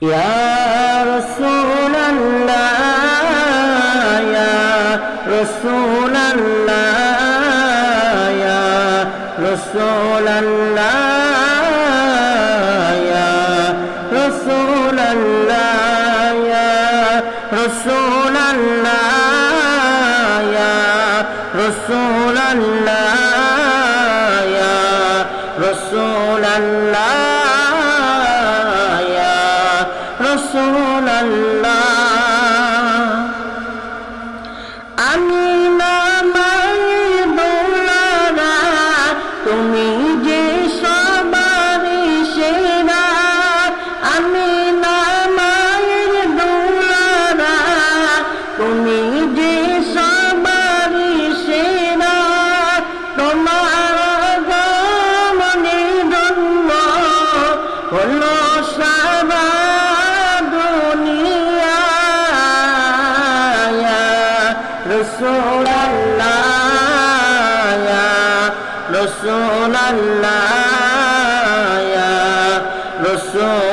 ইয়া রাসূলুল্লাহ ইয়া রাসূলুল্লাহ ইয়া রাসূলুল্লাহ ইয়া রাসূলুল্লাহ ইয়া রাসূলুল্লাহ ইয়া রাসূলুল্লাহ ইয়া রাসূলুল্লাহ রাসূলুল্লাহ আমি না মায়ের দোলারা তুমি যে সবারই সেরা আমি না মায়ের দোলারা তুমি যে সবারই সেরা তোমার আগমনের জন্য হলো সারা রাসূলুল্লাহ ইয়া রাসূলুল্লাহ ইয়া রাসূল